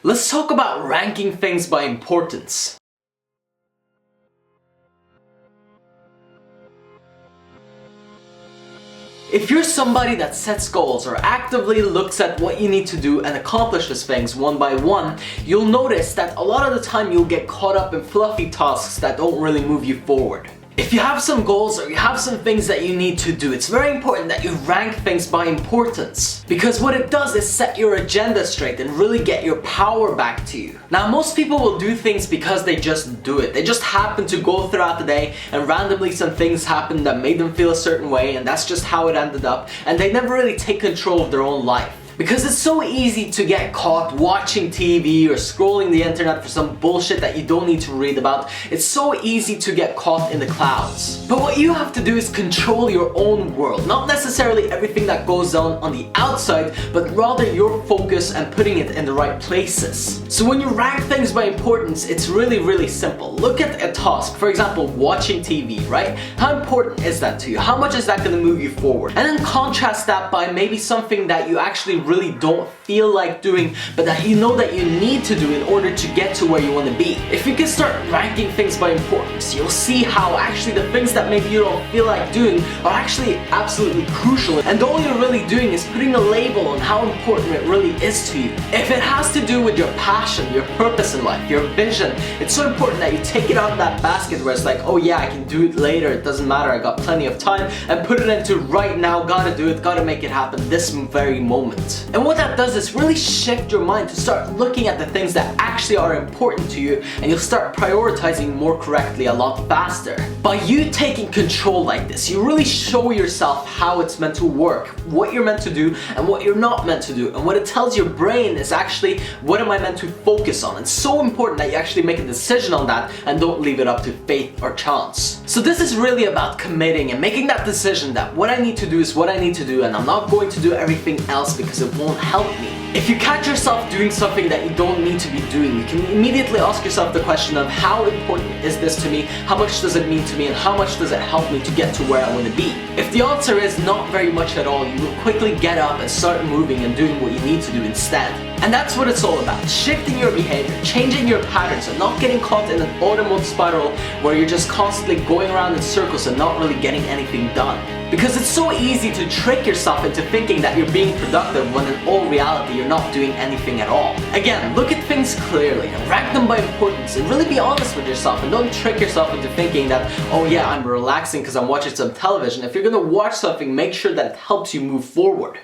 Let's talk about ranking things by importance. If you're somebody that sets goals or actively looks at what you need to do and accomplishes things one by one, you'll notice that a lot of the time you'll get caught up in fluffy tasks that don't really move you forward. If you have some goals or you have some things that you need to do, it's very important that you rank things by importance. Because what it does is set your agenda straight and really get your power back to you. Now, most people will do things because they just do it. They just happen to go throughout the day and randomly some things happen that made them feel a certain way, and that's just how it ended up, and they never really take control of their own life. Because it's so easy to get caught watching TV or scrolling the internet for some bullshit that you don't need to read about. It's so easy to get caught in the clouds. But what you have to do is control your own world. Not necessarily everything that goes on the outside, but rather your focus and putting it in the right places. So when you rank things by importance, it's really simple. Look at a task, for example, watching TV, right? How important is that to you? How much is that going to move you forward? And then contrast that by maybe something that you actually really don't feel like doing, but that you know that you need to do in order to get to where you want to be. If you can start ranking things by importance, you'll see how actually the things that maybe you don't feel like doing are actually absolutely crucial, and all you're really doing is putting a label on how important it really is to you. If it has to do with your passion, your purpose in life, your vision, it's so important that you take it out of that basket where it's like, oh yeah, I can do it later, it doesn't matter, I got plenty of time, and put it into right now, gotta do it, gotta make it happen this very moment. And what that does is really shift your mind to start looking at the things that actually are important to you, and you'll start prioritizing more correctly a lot faster. By you taking control like this, you really show yourself how it's meant to work, what you're meant to do and what you're not meant to do, and what it tells your brain is actually what am I meant to focus on. It's so important that you actually make a decision on that and don't leave it up to fate or chance. So this is really about committing and making that decision that what I need to do is what I need to do, and I'm not going to do everything else because it won't help me. If you catch yourself doing something that you don't need to be doing, you can immediately ask yourself the question of how important is this to me, how much does it mean to me, and how much does it help me to get to where I want to be. If the answer is not very much at all, you will quickly get up and start moving and doing what you need to do instead. And that's what it's all about, shifting your behavior, changing your patterns, and not getting caught in an automatic spiral where you're just constantly going around in circles and not really getting anything done. Because it's so easy to trick yourself into thinking that you're being productive when in all reality you're not doing anything at all. Again, look at things clearly and rank them by importance, and really be honest with yourself, and don't trick yourself into thinking that, oh yeah, I'm relaxing because I'm watching some television. If you're gonna watch something, make sure that it helps you move forward.